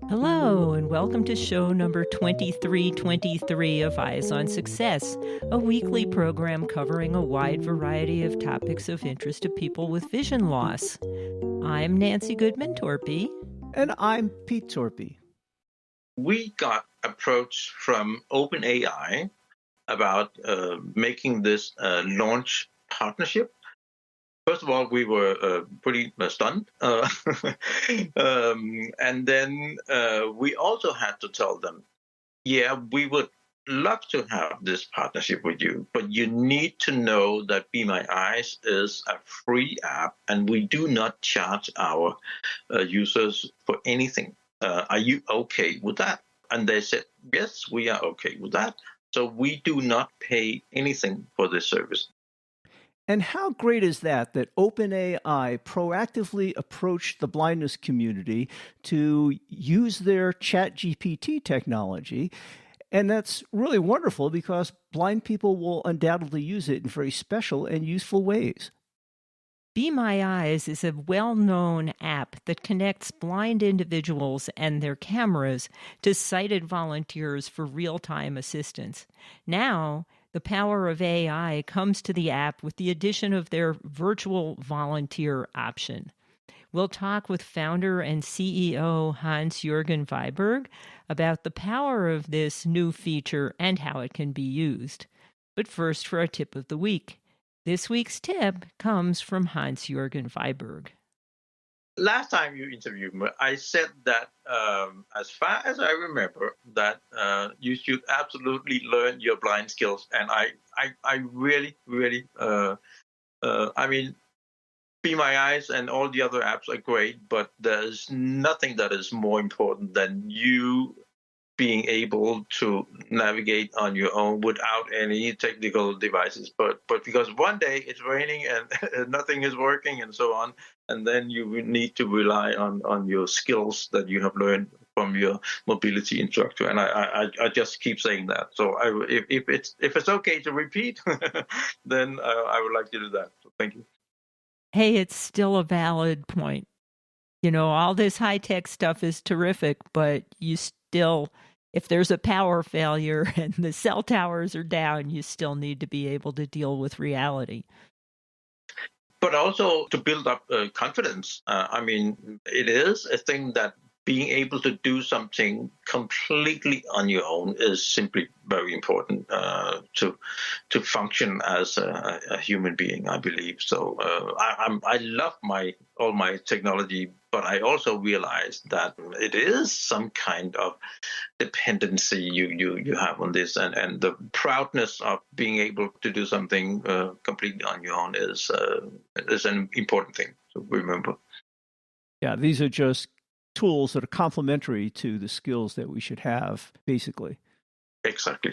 Hello, and welcome to show number 2323 of Eyes on Success, a weekly program covering a wide variety of topics of interest to people with vision loss. I'm Nancy Goodman Torpey. And I'm Pete Torpey. We got approached from OpenAI about making this launch partnership. First of all, we were pretty stunned. And then we also had to tell them, yeah, we would love to have this partnership with you, but you need to know that Be My Eyes is a free app, and we do not charge our users for anything. Are you okay with that? And they said, yes, we are okay with that. So we do not pay anything for this service. And how great is that OpenAI proactively approached the blindness community to use their ChatGPT technology? And that's really wonderful because blind people will undoubtedly use it in very special and useful ways. Be My Eyes is a well-known app that connects blind individuals and their cameras to sighted volunteers for real-time assistance. Now, the power of AI comes to the app with the addition of their virtual volunteer option. We'll talk with founder and CEO Hans Jorgen Wiberg about the power of this new feature and how it can be used. But first, for our tip of the week. This week's tip comes from Hans Jorgen Wiberg. Last time you interviewed me, I said that as far as I remember, that you should absolutely learn your blind skills. And I really, I mean, Be My Eyes and all the other apps are great, but there's nothing that is more important than you being able to navigate on your own without any technical devices. But because one day it's raining and nothing is working and so on, and then you need to rely on your skills that you have learned from your mobility instructor. And I just keep saying that. So if it's okay to repeat, then I would like to do that. So thank you. Hey, it's still a valid point. You know, all this high-tech stuff is terrific, but you still, if there's a power failure and the cell towers are down, you still need to be able to deal with reality. But also to build up confidence. I mean, it is a thing that being able to do something completely on your own is simply very important to function as a human being, I believe. So I love all my technology, but I also realize that it is some kind of dependency you have on this, and the proudness of being able to do something completely on your own is an important thing to remember. Yeah, these are just tools that are complementary to the skills that we should have, basically. Exactly.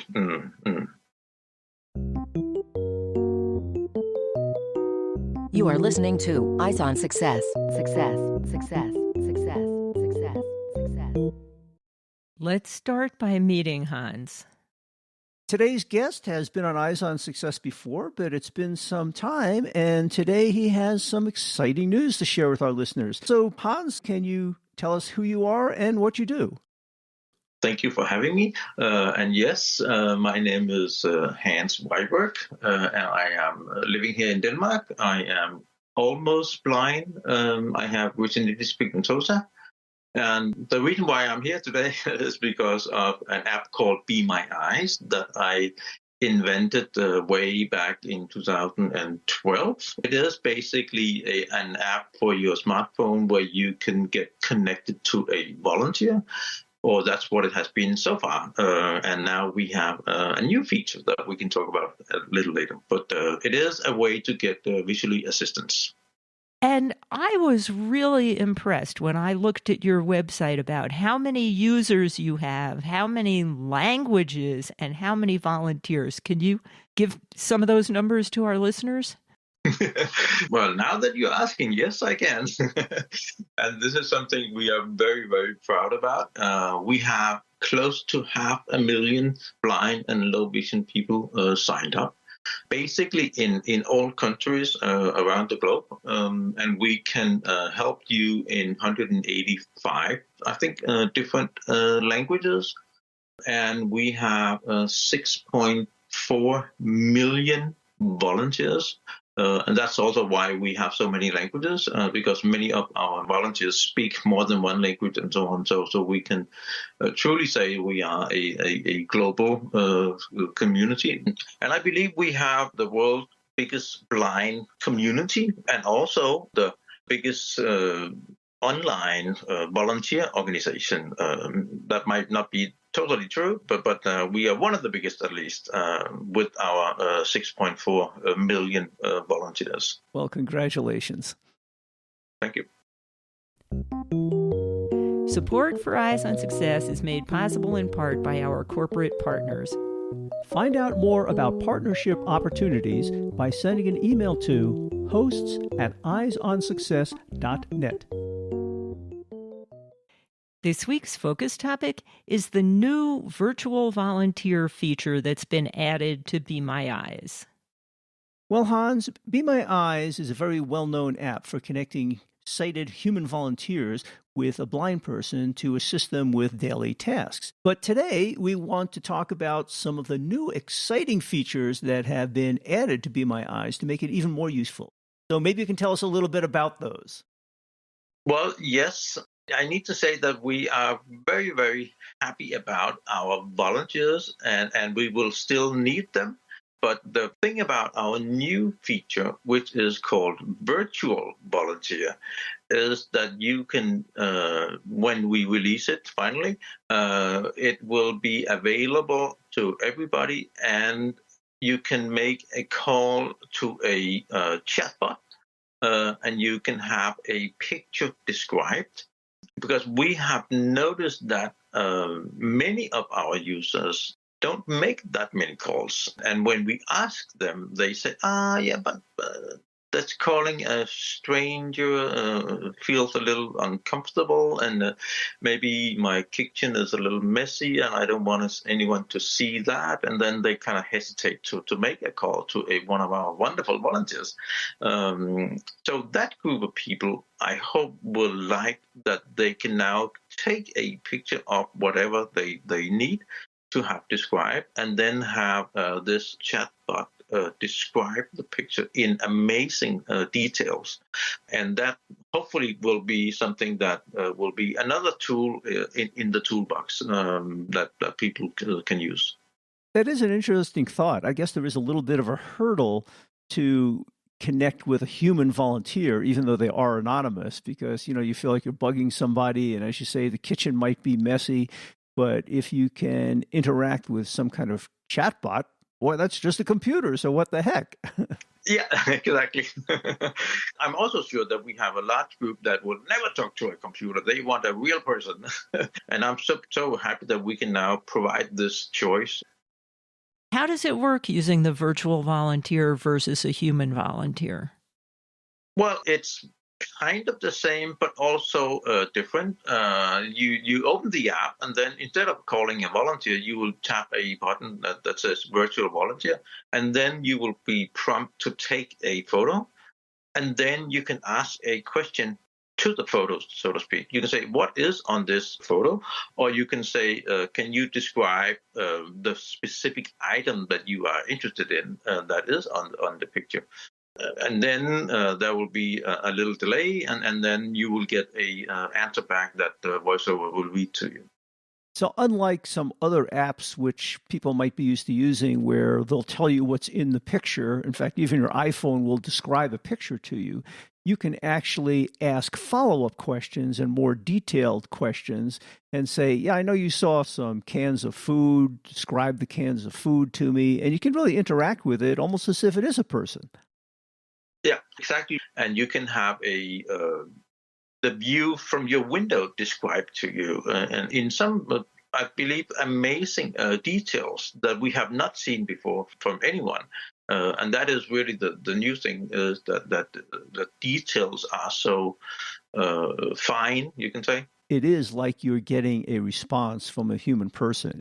You are listening to Eyes on Success. Success. Let's start by meeting Hans. Today's guest has been on Eyes on Success before, but it's been some time, and today he has some exciting news to share with our listeners. So, Hans, can you tell us who you are and what you do? Thank you for having me. And yes, my name is Hans Wiberg, and I am living here in Denmark. I am almost blind. I have retinitis pigmentosa. And the reason why I'm here today is because of an app called Be My Eyes that I invented way back in 2012. It is basically an app for your smartphone where you can get connected to a volunteer, or that's what it has been so far. And now we have a new feature that we can talk about a little later. But it is a way to get visually assistance. And I was really impressed when I looked at your website about how many users you have, how many languages, and how many volunteers. Can you give some of those numbers to our listeners? Well, now that you're asking, yes, I can. And this is something we are very, very proud about. We have close to 500,000 blind and low vision people signed up. basically in all countries around the globe. And we can help you in 185, I think, different languages. And we have 6.4 million volunteers. And that's also why we have so many languages, because many of our volunteers speak more than one language and so on. So we can truly say we are a global community. And I believe we have the world's biggest blind community and also the biggest online volunteer organization. That might not be totally true, but we are one of the biggest, at least, with our 6.4 million volunteers. Well, congratulations. Thank you. Support for Eyes on Success is made possible in part by our corporate partners. Find out more about partnership opportunities by sending an email to hosts@eyesonsuccess.net. This week's focus topic is the new virtual volunteer feature that's been added to Be My Eyes. Well, Hans, Be My Eyes is a very well-known app for connecting sighted human volunteers with a blind person to assist them with daily tasks. But today, we want to talk about some of the new exciting features that have been added to Be My Eyes to make it even more useful. So maybe you can tell us a little bit about those. Well, yes. I need to say that we are very, very happy about our volunteers, and we will still need them. But the thing about our new feature, which is called Virtual Volunteer, is that you can, when we release it finally, it will be available to everybody, and you can make a call to a chatbot, and you can have a picture described. Because we have noticed that many of our users don't make that many calls. And when we ask them, they say, yeah, but that's calling a stranger feels a little uncomfortable, and maybe my kitchen is a little messy and I don't want anyone to see that. And then they kind of hesitate to make a call to one of our wonderful volunteers. So that group of people, I hope, will like that they can now take a picture of whatever they need to have described, and then have this chatbot describe the picture in amazing details. And that hopefully will be something that will be another tool in the toolbox that people can use. That is an interesting thought. I guess there is a little bit of a hurdle to connect with a human volunteer, even though they are anonymous, because, you feel like you're bugging somebody. And as you say, the kitchen might be messy. But if you can interact with some kind of chatbot, boy, that's just a computer. So what the heck? Yeah, exactly. I'm also sure that we have a large group that will never talk to a computer. They want a real person. And I'm so happy that we can now provide this choice. How does it work using the virtual volunteer versus a human volunteer? Well, it's kind of the same, but also different. You open the app, and then instead of calling a volunteer, you will tap a button that says Virtual Volunteer, and then you will be prompted to take a photo, and then you can ask a question to the photos, so to speak. You can say, what is on this photo? Or you can say, can you describe the specific item that you are interested in that is on the picture? And then there will be a little delay, and then you will get a answer back that the voiceover will read to you. So unlike some other apps which people might be used to using where they'll tell you what's in the picture, in fact, even your iPhone will describe a picture to you, you can actually ask follow-up questions and more detailed questions and say, yeah, I know you saw some cans of food, describe the cans of food to me, and you can really interact with it almost as if it is a person. Yeah, exactly. And you can have the view from your window described to you, and in some, I believe, amazing details that we have not seen before from anyone. And that is really the new thing, is that the details are so fine, you can say. It is like you're getting a response from a human person.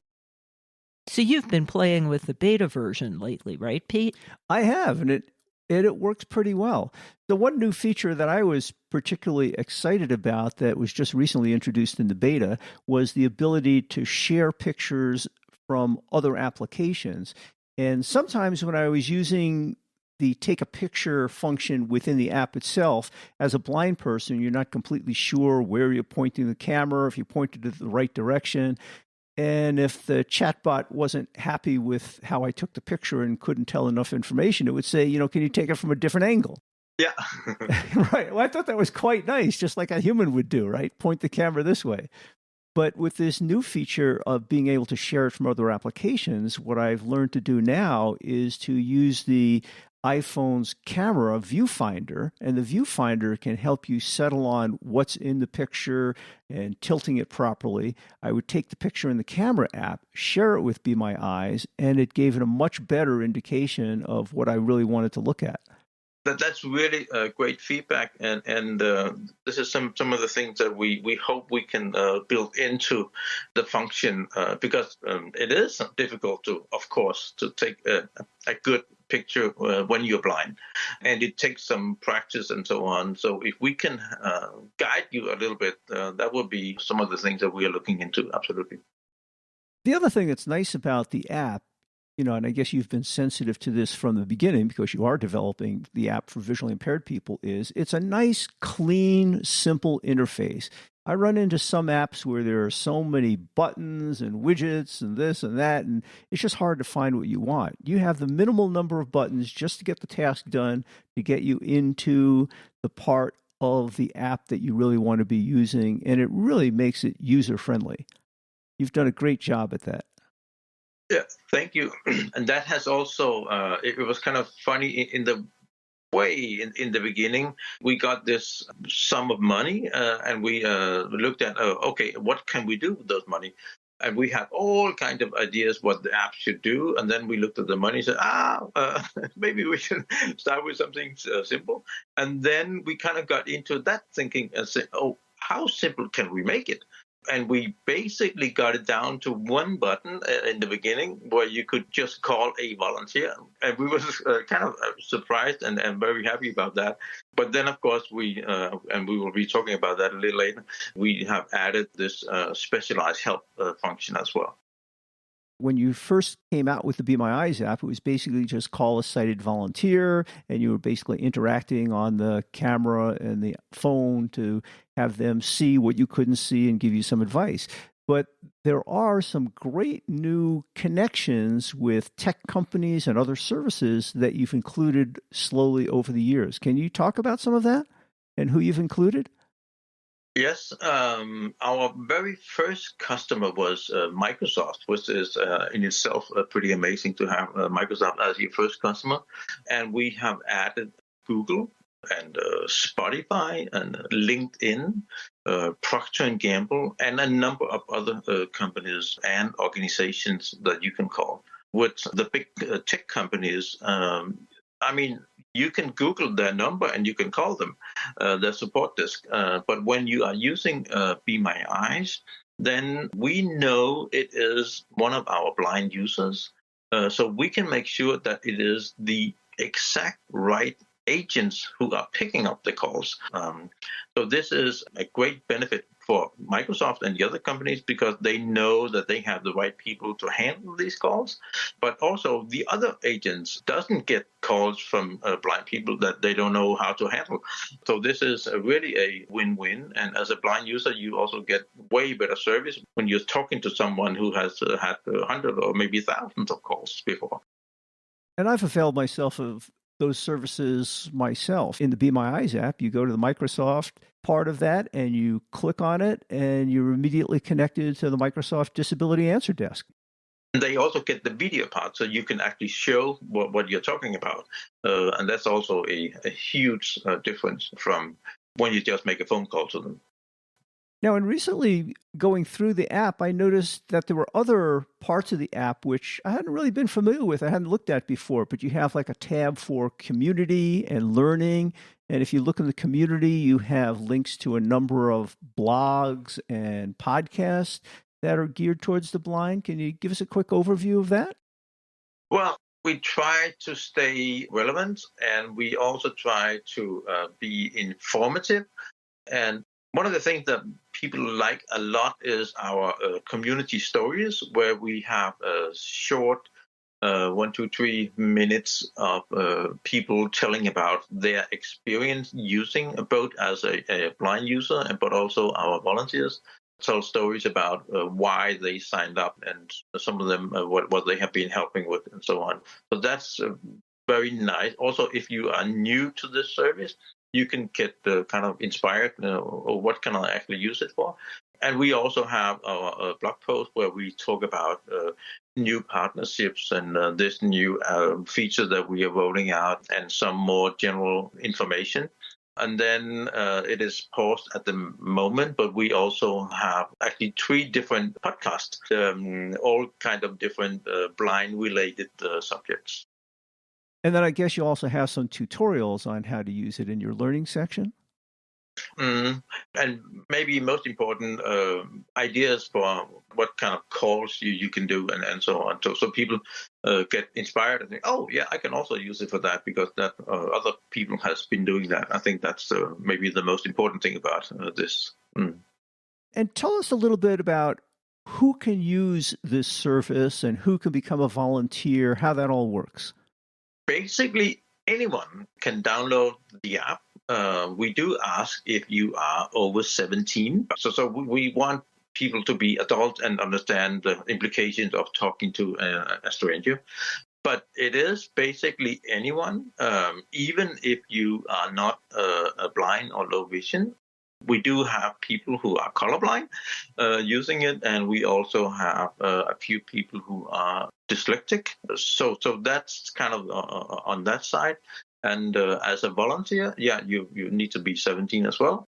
So you've been playing with the beta version lately, right, Pete? I have, and it works pretty well. The one new feature that I was particularly excited about that was just recently introduced in the beta was the ability to share pictures from other applications. And sometimes when I was using the take a picture function within the app itself, as a blind person, you're not completely sure where you're pointing the camera, if you pointed it the right direction. And if the chatbot wasn't happy with how I took the picture and couldn't tell enough information, it would say, can you take it from a different angle? Yeah. Right. Well, I thought that was quite nice, just like a human would do, right? Point the camera this way. But with this new feature of being able to share it from other applications, what I've learned to do now is to use the iPhone's camera viewfinder, and the viewfinder can help you settle on what's in the picture and tilting it properly. I would take the picture in the camera app, share it with Be My Eyes, and it gave it a much better indication of what I really wanted to look at. That's really great feedback, and this is some of the things that we hope we can build into the function, because it is difficult to take a good picture when you're blind, and it takes some practice and so on. So if we can guide you a little bit, that would be some of the things that we are looking into. Absolutely. The other thing that's nice about the app, and I guess you've been sensitive to this from the beginning because you are developing the app for visually impaired people, is it's a nice, clean, simple interface. I run into some apps where there are so many buttons and widgets and this and that, and it's just hard to find what you want. You have the minimal number of buttons just to get the task done, to get you into the part of the app that you really want to be using, and it really makes it user-friendly. You've done a great job at that. Yeah, thank you. And that has also, it was kind of funny in the way in the beginning. We got this sum of money and we looked at, okay, what can we do with those money? And we had all kinds of ideas what the app should do. And then we looked at the money and said, maybe we should start with something simple. And then we kind of got into that thinking and said, how simple can we make it? And we basically got it down to one button in the beginning where you could just call a volunteer. And we were kind of surprised and very happy about that. But then, of course, and we will be talking about that a little later, we have added this specialized help function as well. When you first came out with the Be My Eyes app, it was basically just call a sighted volunteer, and you were basically interacting on the camera and the phone to have them see what you couldn't see and give you some advice. But there are some great new connections with tech companies and other services that you've included slowly over the years. Can you talk about some of that and who you've included? Yes, our very first customer was Microsoft, which is in itself pretty amazing to have Microsoft as your first customer. And we have added Google and Spotify and LinkedIn, Procter & Gamble, and a number of other companies and organizations that you can call. With the big tech companies, you can Google their number and you can call them, their support desk. But when you are using Be My Eyes, then we know it is one of our blind users. So we can make sure that it is the exact right agents who are picking up the calls. So this is a great benefit for Microsoft and the other companies because they know that they have the right people to handle these calls. But also the other agents doesn't get calls from blind people that they don't know how to handle. So this is really a win-win. And as a blind user, you also get way better service when you're talking to someone who has had hundreds or maybe thousands of calls before. And I've availed myself of those services myself. In the Be My Eyes app, you go to the Microsoft part of that and you click on it and you're immediately connected to the Microsoft Disability Answer Desk. They also get the video part, so you can actually show what you're talking about. And that's also a huge difference from when you just make a phone call to them. Now, and recently going through the app, I noticed that there were other parts of the app which I hadn't really been familiar with. I hadn't looked at before, but you have like a tab for community and learning. And if you look in the community, you have links to a number of blogs and podcasts. that are geared towards the blind. Can you give us a quick overview of that? Well, we try to stay relevant, and we also try to be informative. And one of the things that people like a lot is our community stories, where we have a short 1, 2, 3 minutes of people telling about their experience using a boat as a blind user, but also our volunteers tell stories about why they signed up, and some of them what they have been helping with, and so on. So that's very nice. Also, if you are new to this service, you can get kind of inspired, or what can I actually use it for? And we also have our blog post where we talk about new partnerships and this new feature that we are rolling out, and some more general information. And then it is paused at the moment, but we also have actually 3 different podcasts, all kind of different blind-related subjects. And then I guess you also have some tutorials on how to use it in your learning section. And maybe most important, ideas for what kind of calls you can do, and so on. So people get inspired and think, oh, yeah, I can also use it for that, because that other people has been doing that. I think that's maybe the most important thing about this. And tell us a little bit about who can use this service and who can become a volunteer, how that all works. Basically, anyone can download the app. We do ask if you are over 17. So we want people to be adult and understand the implications of talking to a stranger. But it is basically anyone, even if you are not blind or low vision. We do have people who are colorblind using it, and we also have a few people who are dyslexic. So that's kind of on that side. And as a volunteer, you need to be 17 as well.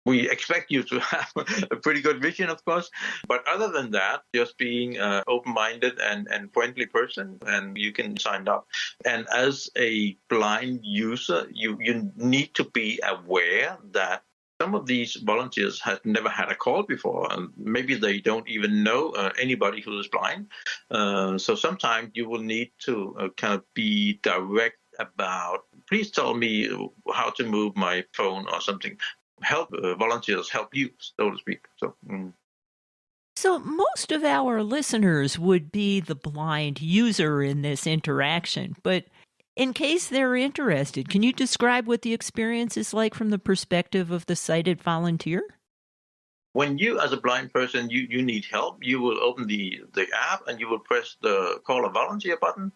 We expect you to have a pretty good vision, of course. But other than that, just being an open-minded and friendly person, and you can sign up. And as a blind user, you need to be aware that some of these volunteers have never had a call before, and maybe they don't even know anybody who is blind. So sometimes you will need to kind of be direct about, please tell me how to move my phone or something. Help volunteers help you, so to speak. So most of our listeners would be the blind user in this interaction, but in case they're interested, can you describe what the experience is like from the perspective of the sighted volunteer? When you, as a blind person, you need help, you will open the app and you will press the Call a Volunteer button.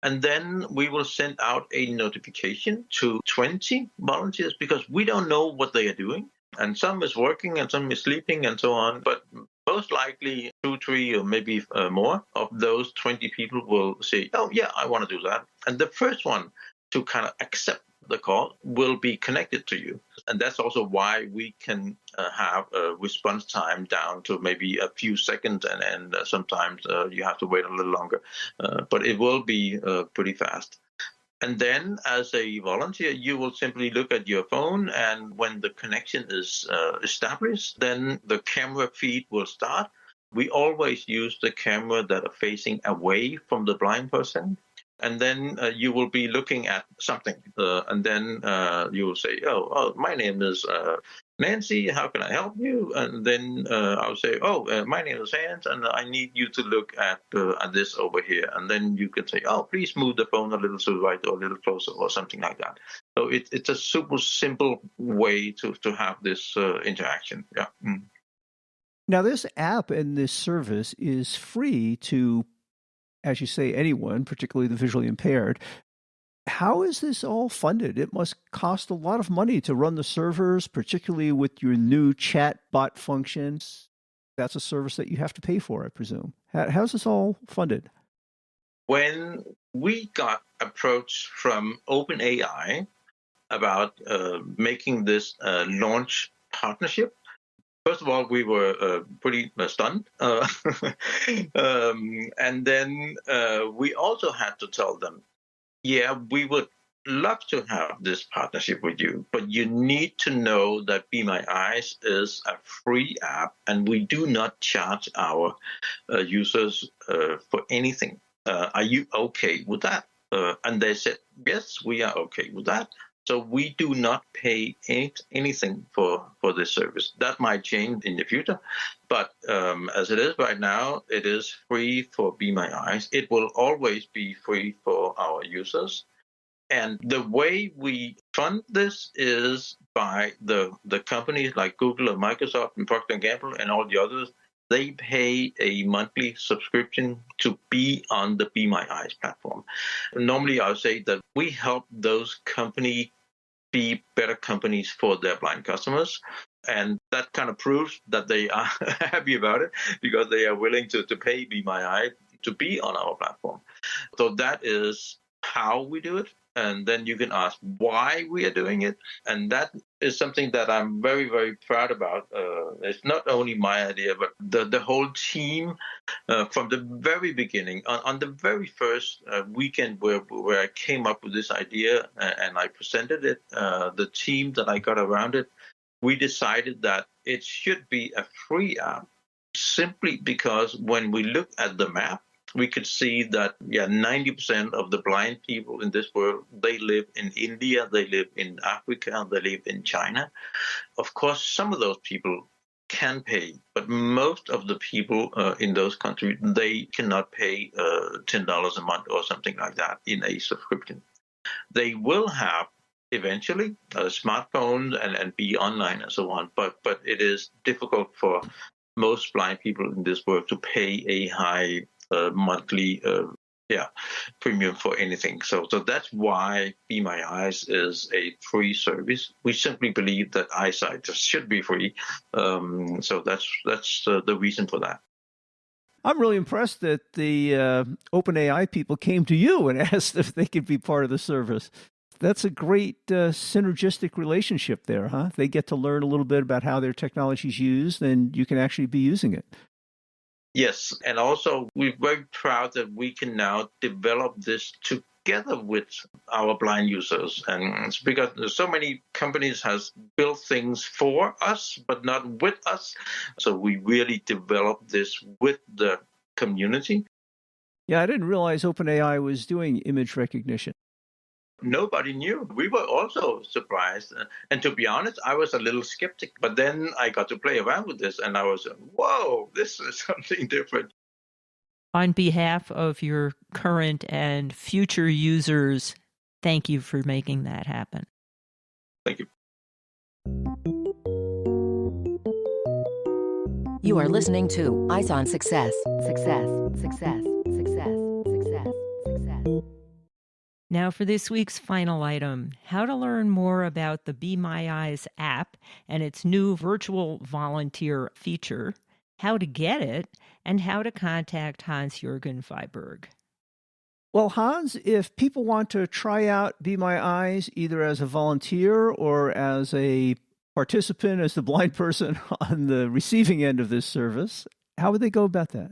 And then we will send out a notification to 20 volunteers, because we don't know what they are doing. And some is working and some is sleeping and so on. But most likely 2, 3, or maybe more of those 20 people will say, oh, yeah, I want to do that. And the first one to kind of accept the call will be connected to you. And that's also why we can have a response time down to maybe a few seconds, and sometimes you have to wait a little longer. But it will be pretty fast. And then as a volunteer, you will simply look at your phone, and when the connection is established, then the camera feed will start. We always use the camera that are facing away from the blind person. And then you will be looking at something, and then you will say, oh, my name is Nancy, how can I help you? And then I'll say, oh, my name is Hans, and I need you to look at this over here. And then you can say, oh, please move the phone a little to the right or a little closer, or something like that. So it's a super simple way to have this interaction. Yeah. Now, this app and this service is free to, as you say, anyone, particularly the visually impaired. How is this all funded? It must cost a lot of money to run the servers, particularly with your new chat bot functions. That's a service that you have to pay for, I presume. How's this all funded? When we got approached from OpenAI about making this launch partnership, first of all, we were pretty stunned. And then we also had to tell them, yeah, we would love to have this partnership with you, but you need to know that Be My Eyes is a free app, and we do not charge our users for anything. Are you okay with that? And they said, yes, we are okay with that. So we do not pay anything for this service. That might change in the future, but as it is right now, it is free for Be My Eyes. It will always be free for our users. And the way we fund this is by the companies like Google and Microsoft and Procter & Gamble and all the others. They pay a monthly subscription to be on the Be My Eyes platform. Normally, I would say that we help those companies be better companies for their blind customers. And that kind of proves that they are happy about it because they are willing to pay Be My Eye to be on our platform. So that is how we do it. And then you can ask why we are doing it. And that is something that I'm very, very proud about. It's not only my idea, but the whole team from the very beginning, on the very first weekend where I came up with this idea and I presented it, the team that I got around it, we decided that it should be a free app simply because when we look at the map, we could see that 90% of the blind people in this world, they live in India, they live in Africa, they live in China. Of course, some of those people can pay, but most of the people in those countries, they cannot pay $10 a month or something like that in a subscription. They will have eventually smartphones and be online and so on, but it is difficult for most blind people in this world to pay a high monthly premium for anything. So that's why Be My Eyes is a free service. We simply believe that eyesight should be free. So that's the reason for that. I'm really impressed that the OpenAI people came to you and asked if they could be part of the service. That's a great synergistic relationship there, huh? They get to learn a little bit about how their technology is used, and you can actually be using it. Yes, and also we're very proud that we can now develop this together with our blind users. And it's because so many companies has built things for us, but not with us. So we really developed this with the community. Yeah, I didn't realize OpenAI was doing image recognition. Nobody knew. We were also surprised. And to be honest, I was a little skeptic. But then I got to play around with this and I was, whoa, this is something different. On behalf of your current and future users, thank you for making that happen. Thank you. You are listening to Eyes on Success. Success, success, success, success, success. Now for this week's final item, how to learn more about the Be My Eyes app and its new virtual volunteer feature, how to get it, and how to contact Hans Jorgen Wiberg. Well, Hans, if people want to try out Be My Eyes either as a volunteer or as a participant, as the blind person on the receiving end of this service, how would they go about that?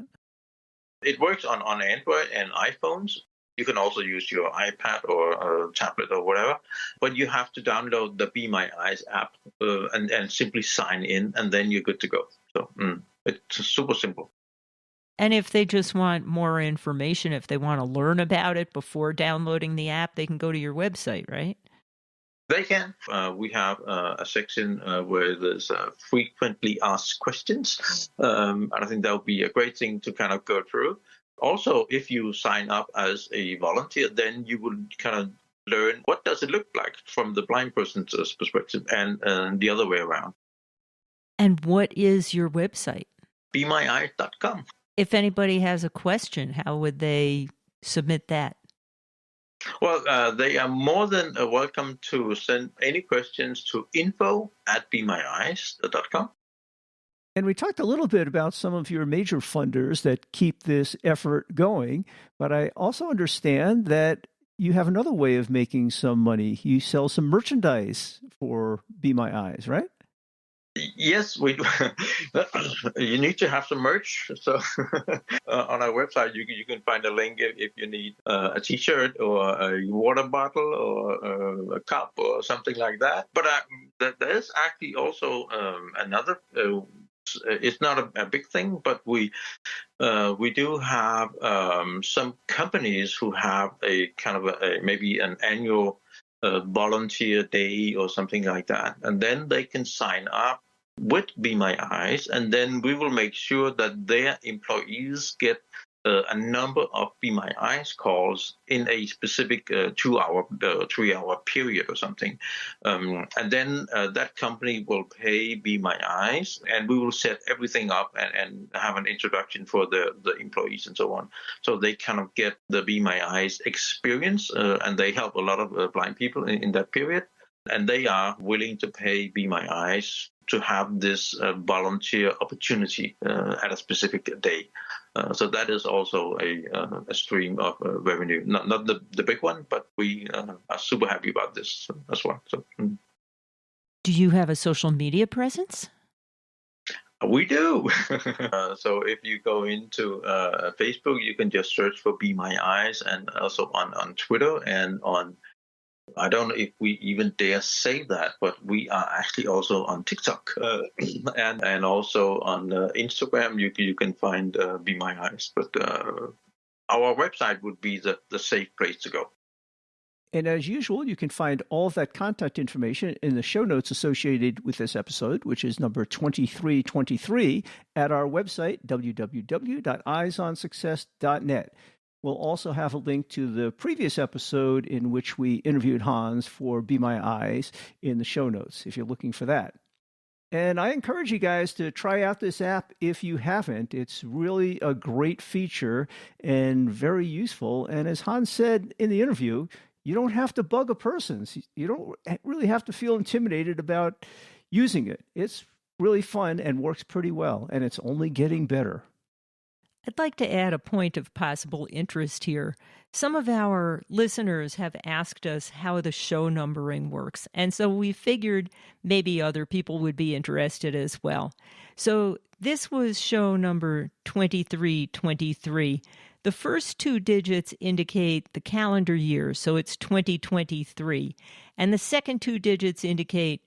It works on Android and iPhones. You can also use your iPad or a tablet or whatever, but you have to download the Be My Eyes app and simply sign in, and then you're good to go. So it's super simple. And if they just want more information, if they want to learn about it before downloading the app, they can go to your website, right? They can. We have a section where there's frequently asked questions. And I think that would be a great thing to kind of go through. Also, if you sign up as a volunteer, then you will kind of learn what does it look like from the blind person's perspective and the other way around. And what is your website? BeMyEyes.com. If anybody has a question, how would they submit that? Well, they are more than welcome to send any questions to info@BeMyEyes.com. And we talked a little bit about some of your major funders that keep this effort going, but I also understand that you have another way of making some money. You sell some merchandise for Be My Eyes, right? Yes, we do. You need to have some merch. So on our website, you can find a link if you need a T-shirt or a water bottle or a cup or something like that. But there's actually also another. It's not a big thing, but we do have some companies who have a kind of maybe an annual volunteer day or something like that, and then they can sign up with Be My Eyes, and then we will make sure that their employees get a number of Be My Eyes calls in a specific 2-hour, 3-hour period or something. And then that company will pay Be My Eyes, and we will set everything up and have an introduction for the employees and so on. So they kind of get the Be My Eyes experience, and they help a lot of blind people in that period. And they are willing to pay Be My Eyes to have this volunteer opportunity at a specific day. So that is also a stream of revenue. Not the big one, but we are super happy about this as well. So, Do you have a social media presence? We do. So if you go into Facebook, you can just search for Be My Eyes, and also on Twitter and on, I don't know if we even dare say that, but we are actually also on TikTok and also on Instagram. You can find Be My Eyes, but our website would be the safe place to go. And as usual, you can find all of that contact information in the show notes associated with this episode, which is number 2323, at our website, www.eyesonsuccess.net. We'll also have a link to the previous episode in which we interviewed Hans for Be My Eyes in the show notes, if you're looking for that. And I encourage you guys to try out this app if you haven't. It's really a great feature and very useful. And as Hans said in the interview, you don't have to bug a person. You don't really have to feel intimidated about using it. It's really fun and works pretty well, and it's only getting better. I'd like to add a point of possible interest here. Some of our listeners have asked us how the show numbering works, and so we figured maybe other people would be interested as well. So this was show number 2323. The first 2 digits indicate the calendar year, so it's 2023. And the second 2 digits indicate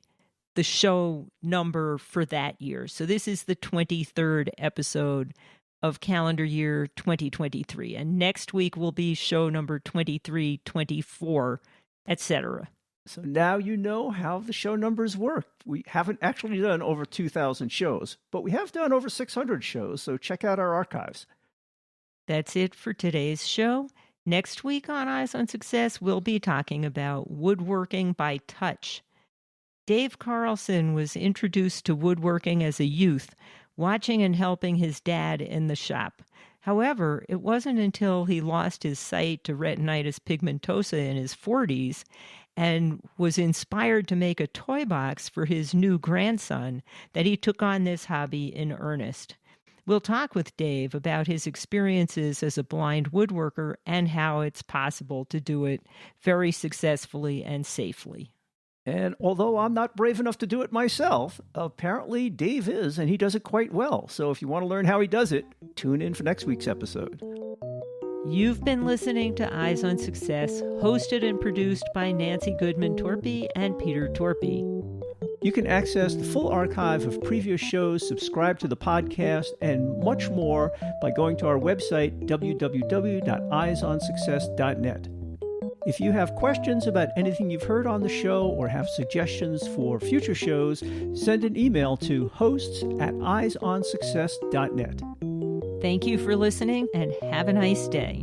the show number for that year. So this is the 23rd episode of calendar year 2023. And next week will be show number 2324, etc. So now you know how the show numbers work. We haven't actually done over 2,000 shows, but we have done over 600 shows, so check out our archives. That's it for today's show. Next week on Eyes on Success, we'll be talking about woodworking by touch. Dave Carlson was introduced to woodworking as a youth, watching and helping his dad in the shop. However, it wasn't until he lost his sight to retinitis pigmentosa in his 40s and was inspired to make a toy box for his new grandson that he took on this hobby in earnest. We'll talk with Dave about his experiences as a blind woodworker and how it's possible to do it very successfully and safely. And although I'm not brave enough to do it myself, apparently Dave is, and he does it quite well. So if you want to learn how he does it, tune in for next week's episode. You've been listening to Eyes on Success, hosted and produced by Nancy Goodman Torpey and Peter Torpey. You can access the full archive of previous shows, subscribe to the podcast, and much more by going to our website, www.eyesonsuccess.net. If you have questions about anything you've heard on the show or have suggestions for future shows, send an email to hosts@eyesonsuccess.net. Thank you for listening and have a nice day.